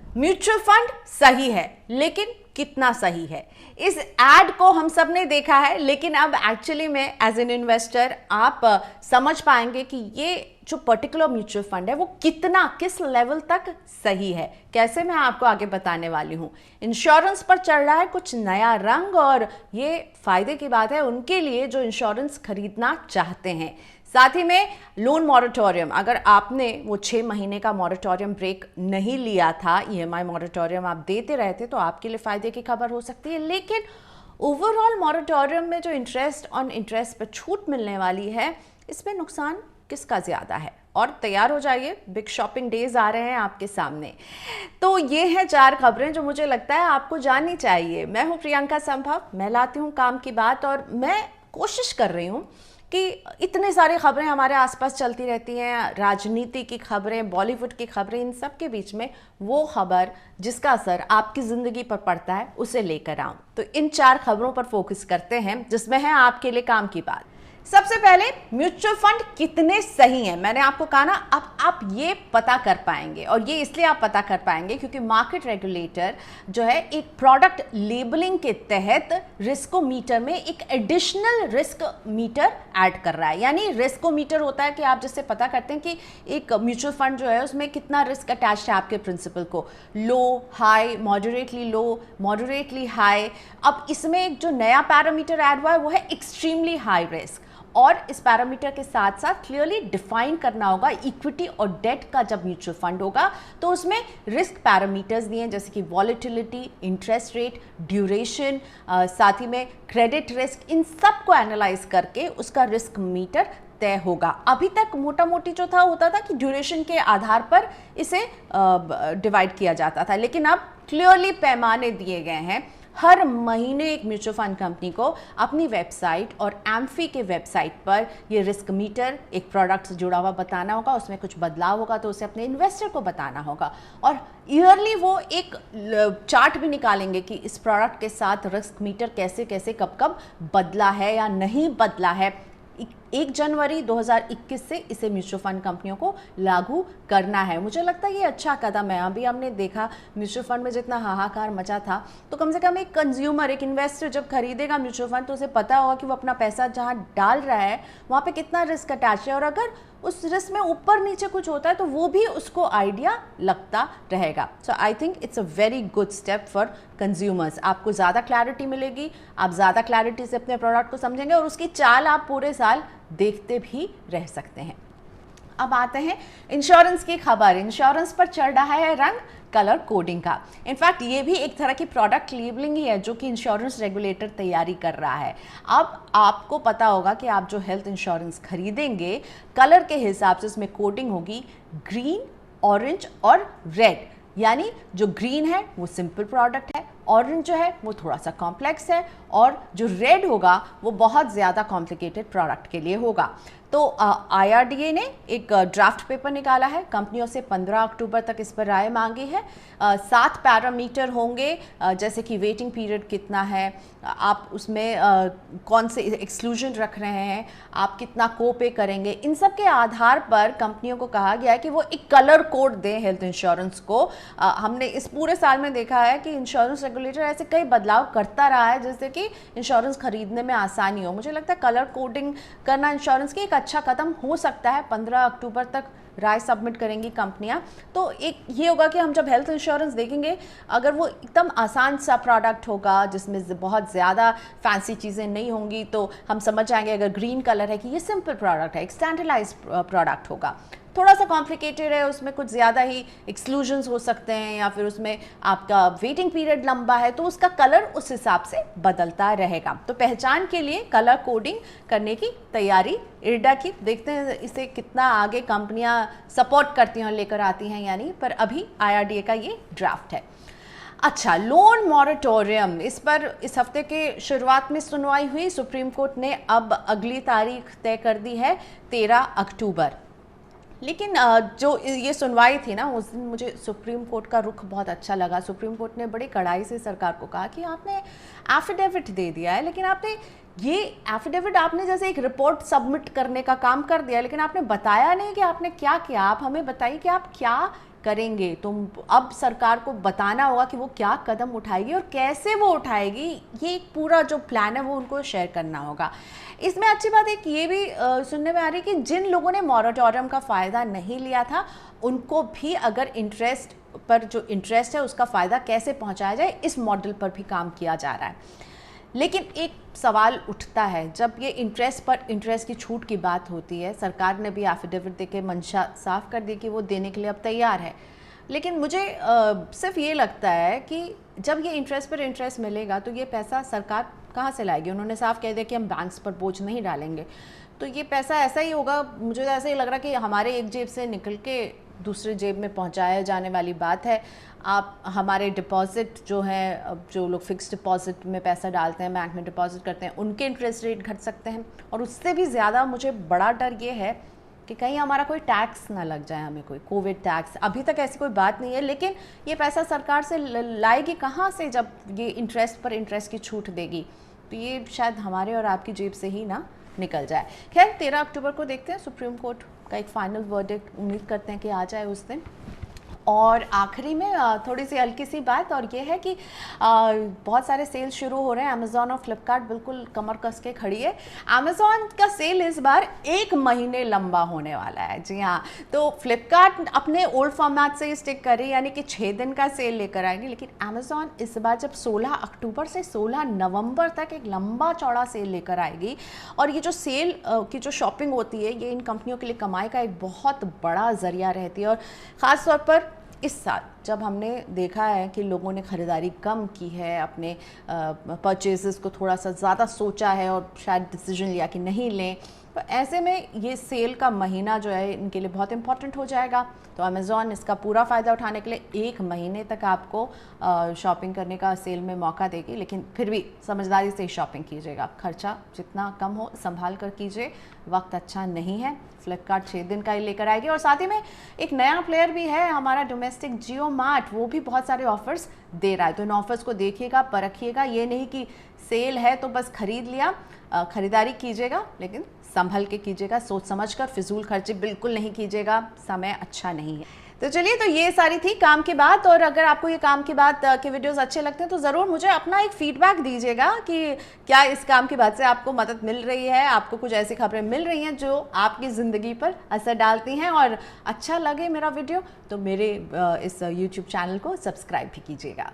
Mutual fund सही है, लेकिन कितना सही है? इस एड को हम सब ने देखा है, लेकिन अब एक्चुअली में एज एन इन्वेस्टर आप समझ पाएंगे कि ये जो पर्टिकुलर म्यूचुअल फंड है वो कितना, किस लेवल तक सही है। कैसे, मैं आपको आगे बताने वाली हूं। इंश्योरेंस पर चढ़ रहा है कुछ नया रंग, और ये फायदे की बात है उनके लिए जो इंश्योरेंस खरीदना चाहते हैं। साथ ही में लोन मॉरेटोरियम, अगर आपने वो 6 महीने का मॉरेटोरियम ब्रेक नहीं लिया था, ईएमआई मॉरेटोरियम आप देते रहे थे, तो आपके लिए फायदे की खबर हो सकती है। लेकिन ओवरऑल मॉरेटोरियम में जो इंटरेस्ट ऑन इंटरेस्ट पर छूट मिलने वाली है, इसमें नुकसान किसका ज्यादा है? और तैयार हो जाइए, बिग शॉपिंग डेज आ रहे हैं आपके सामने। तो ये हैं 4 खबरें जो मुझे लगता है आपको जाननी चाहिए। मैं हूं प्रियंका संभव, मैं लाती हूं काम की बात, और मैं कोशिश कर रही हूं कि इतने सारी खबरें हमारे आसपास चलती रहती हैं, राजनीति की खबरें, बॉलीवुड की खबरें, इन सब के बीच में वो खबर जिसका असर आपकी ज़िंदगी पर पड़ता है उसे लेकर आऊं। तो इन 4 खबरों पर फोकस करते हैं, जिसमें है आपके लिए काम की बात। सबसे पहले, म्यूचुअल फंड कितने सही हैं। मैंने आपको कहा ना, अब आप ये पता कर पाएंगे, और ये इसलिए आप पता कर पाएंगे क्योंकि मार्केट रेगुलेटर जो है एक प्रोडक्ट लेबलिंग के तहत रिस्कोमीटर में एक एडिशनल रिस्क मीटर ऐड कर रहा है। यानी रिस्कोमीटर होता है कि आप जिससे पता करते हैं कि एक म्यूचुअल फंड जो है उसमें कितना रिस्क अटैच्ड है आपके प्रिंसिपल को, लो, हाई, मॉडरेटली लो, मॉडरेटली हाई। अब इसमें जो नया पैरामीटर ऐड हुआ है वो है एक्सट्रीमली हाई रिस्क, और इस पैरामीटर के साथ साथ क्लियरली डिफाइन करना होगा इक्विटी और डेट का जब म्यूचुअल फंड होगा तो उसमें रिस्क पैरामीटर्स दिए हैं, जैसे कि वॉलेटिलिटी, इंटरेस्ट रेट, ड्यूरेशन, साथ ही में क्रेडिट रिस्क। इन सब को एनालाइज करके उसका रिस्क मीटर तय होगा। अभी तक मोटा मोटी जो था होता था कि ड्यूरेशन के आधार पर इसे डिवाइड किया जाता था, लेकिन अब क्लियरली पैमाने दिए गए हैं। हर महीने एक म्यूचुअल फंड कंपनी को अपनी वेबसाइट और एम्फी के वेबसाइट पर ये रिस्क मीटर एक प्रोडक्ट से जुड़ा हुआ बताना होगा। उसमें कुछ बदलाव होगा तो उसे अपने इन्वेस्टर को बताना होगा, और ईयरली वो एक चार्ट भी निकालेंगे कि इस प्रोडक्ट के साथ रिस्क मीटर कैसे कैसे कब कब बदला है या नहीं बदला है। 1 जनवरी 2021 से इसे म्यूचुअल फंड कंपनियों को लागू करना है। मुझे लगता है ये अच्छा कदम है। अभी हमने देखा म्यूचुअल फंड में जितना हाहाकार मचा था, तो कम से कम एक कंज्यूमर, एक इन्वेस्टर जब खरीदेगा म्यूचुअल फंड तो उसे पता होगा कि वो अपना पैसा जहां डाल रहा है वहां पे कितना रिस्क अटैच है, और अगर उस रिस्क में ऊपर नीचे कुछ होता है तो वो भी उसको आइडिया लगता रहेगा। So I think it's a very good step for consumers. आपको ज़्यादा क्लैरिटी मिलेगी, आप ज़्यादा क्लैरिटी से अपने प्रोडक्ट को समझेंगे, और उसकी चाल आप पूरे साल देखते भी रह सकते हैं। अब आते हैं इंश्योरेंस की खबर। इंश्योरेंस पर चढ़ रहा है रंग कलर कोडिंग का। इनफैक्ट ये भी एक तरह की प्रोडक्ट लेबलिंग ही है जो कि इंश्योरेंस रेगुलेटर तैयारी कर रहा है। अब आपको पता होगा कि आप जो हेल्थ इंश्योरेंस खरीदेंगे, कलर के हिसाब से उसमें कोडिंग होगी ग्रीन, ऑरेंज और रेड। यानी जो ग्रीन है वो सिंपल प्रोडक्ट है, ऑरेंज जो है वो थोड़ा सा कॉम्प्लेक्स है, और जो रेड होगा वो बहुत ज़्यादा कॉम्प्लिकेटेड प्रोडक्ट के लिए होगा। तो IRDA ने एक ड्राफ्ट पेपर निकाला है, कंपनियों से 15 अक्टूबर तक इस पर राय मांगी है। 7 पैरामीटर होंगे, जैसे कि वेटिंग पीरियड कितना है, आप उसमें कौन से एक्सक्लूजन रख रहे हैं, आप कितना को पे करेंगे। इन सब के आधार पर कंपनियों को कहा गया है कि वो एक कलर कोड दें हेल्थ इंश्योरेंस को। हमने इस पूरे साल में देखा है कि इंश्योरेंस रेगुलेटर ऐसे कई बदलाव करता रहा है जिससे कि इंश्योरेंस खरीदने में आसानी हो। मुझे लगता है कलर कोडिंग करना इंश्योरेंस की एक अच्छा कदम हो सकता है। 15 अक्टूबर तक राय सबमिट करेंगी कंपनियां। तो एक ये होगा कि हम जब हेल्थ इंश्योरेंस देखेंगे, अगर वो एकदम आसान सा प्रोडक्ट होगा जिसमें बहुत ज़्यादा फैंसी चीज़ें नहीं होंगी, तो हम समझ जाएंगे अगर ग्रीन कलर है कि ये सिंपल प्रोडक्ट है, एक स्टैंडर्डाइज प्रोडक्ट होगा। थोड़ा सा कॉम्प्लिकेटेड है, उसमें कुछ ज़्यादा ही एक्सक्लूजन्स हो सकते हैं, या फिर उसमें आपका वेटिंग पीरियड लंबा है तो उसका कलर उस हिसाब से बदलता रहेगा। तो पहचान के लिए कलर कोडिंग करने की तैयारी IRDA की। देखते हैं इसे कितना आगे कंपनियां सपोर्ट करती हैं और लेकर आती हैं यानी, पर अभी IRDA का ये ड्राफ्ट है। अच्छा, लोन मॉरेटोरियम, इस पर इस हफ्ते के शुरुआत में सुनवाई हुई। सुप्रीम कोर्ट ने अब अगली तारीख तय कर दी है 13 अक्टूबर। लेकिन जो ये सुनवाई थी ना, उस दिन मुझे सुप्रीम कोर्ट का रुख बहुत अच्छा लगा। सुप्रीम कोर्ट ने बड़ी कड़ाई से सरकार को कहा कि आपने एफिडेविट दे दिया है, लेकिन आपने ये एफिडेविट आपने जैसे एक रिपोर्ट सबमिट करने का काम कर दिया, लेकिन आपने बताया नहीं कि आपने क्या किया। आप हमें बताइए कि आप क्या करेंगे। तो अब सरकार को बताना होगा कि वो क्या कदम उठाएगी और कैसे वो उठाएगी। ये एक पूरा जो प्लान है वो उनको शेयर करना होगा। इसमें अच्छी बात एक ये भी सुनने में आ रही है कि जिन लोगों ने मॉरेटोरियम का फ़ायदा नहीं लिया था उनको भी अगर इंटरेस्ट पर जो इंटरेस्ट है उसका फ़ायदा कैसे पहुंचाया जाए, इस मॉडल पर भी काम किया जा रहा है। लेकिन एक सवाल उठता है, जब ये इंटरेस्ट पर इंटरेस्ट की छूट की बात होती है, सरकार ने भी एफिडेविट दे के मंशा साफ कर दी कि वो देने के लिए अब तैयार है। लेकिन मुझे सिर्फ ये लगता है कि जब ये इंटरेस्ट पर इंटरेस्ट मिलेगा तो ये पैसा सरकार कहाँ से लाएगी। उन्होंने साफ कह दिया कि हम बैंक्स पर बोझ नहीं डालेंगे, तो ये पैसा ऐसा ही होगा। मुझे ऐसा ही लग रहा कि हमारे एक जेब से निकल के दूसरे जेब में पहुंचाया जाने वाली बात है। आप हमारे डिपॉजिट जो है, जो लोग फिक्स डिपॉजिट में पैसा डालते हैं, बैंक में डिपॉजिट करते हैं, उनके इंटरेस्ट रेट घट सकते हैं। और उससे भी ज़्यादा मुझे बड़ा डर ये है कि कहीं हमारा कोई टैक्स ना लग जाए, हमें कोई कोविड टैक्स। अभी तक ऐसी कोई बात नहीं है, लेकिन ये पैसा सरकार से लाएगी कहाँ से जब ये इंटरेस्ट पर इंटरेस्ट की छूट देगी। तो ये शायद हमारे और आपकी जेब से ही ना निकल जाए। खैर 13 अक्टूबर को देखते हैं सुप्रीम कोर्ट का एक फाइनल वर्डिक्ट, उम्मीद करते हैं कि आ जाए उस दिन। और आखिरी में थोड़ी सी हल्की सी बात, और ये है कि बहुत सारे सेल शुरू हो रहे हैं। अमेज़ॉन और फ्लिपकार्ट बिल्कुल कमर कस के खड़ी है। अमेज़ॉन का सेल इस बार 1 महीने लंबा होने वाला है। जी हाँ, तो फ्लिपकार्ट अपने ओल्ड फॉर्मेट से ही स्टिक करे, यानी कि 6 दिन का सेल लेकर आएगी। लेकिन अमेज़ॉन इस बार जब 16 अक्टूबर से 16 नवंबर तक एक लंबा चौड़ा सेल लेकर आएगी, और ये जो सेल की जो शॉपिंग होती है, ये इन कंपनियों के लिए कमाई का एक बहुत बड़ा जरिया रहती है। और ख़ास तौर पर इस साल जब हमने देखा है कि लोगों ने ख़रीदारी कम की है, अपने परचेजेस को थोड़ा सा ज़्यादा सोचा है और शायद डिसीजन लिया कि नहीं लें, तो ऐसे में ये सेल का महीना जो है इनके लिए बहुत इंपॉर्टेंट हो जाएगा। तो अमेज़ॉन इसका पूरा फ़ायदा उठाने के लिए 1 महीने तक आपको शॉपिंग करने का सेल में मौका देगी। लेकिन फिर भी समझदारी से ही शॉपिंग कीजिएगा, खर्चा जितना कम हो संभाल कर कीजिए, वक्त अच्छा नहीं है। फ्लिपकार्ट 6 दिन का ही लेकर आएगी। और साथ ही में एक नया प्लेयर भी है हमारा डोमेस्टिक जियो मार्ट, वो भी बहुत सारे ऑफर्स दे रहा है। तो इन ऑफर्स को देखिएगा, परखिएगा। ये नहीं कि सेल है तो बस खरीद लिया। खरीदारी कीजिएगा लेकिन संभल के कीजिएगा, सोच समझ कर। फिजूल खर्चे बिल्कुल नहीं कीजिएगा, समय अच्छा नहीं है। तो चलिए, तो ये सारी थी काम की बात। और अगर आपको ये काम की बात के वीडियोस अच्छे लगते हैं तो ज़रूर मुझे अपना एक फीडबैक दीजिएगा कि क्या इस काम की बात से आपको मदद मिल रही है, आपको कुछ ऐसी खबरें मिल रही हैं जो आपकी ज़िंदगी पर असर डालती हैं। और अच्छा लगे मेरा वीडियो तो मेरे इस YouTube चैनल को सब्सक्राइब भी कीजिएगा।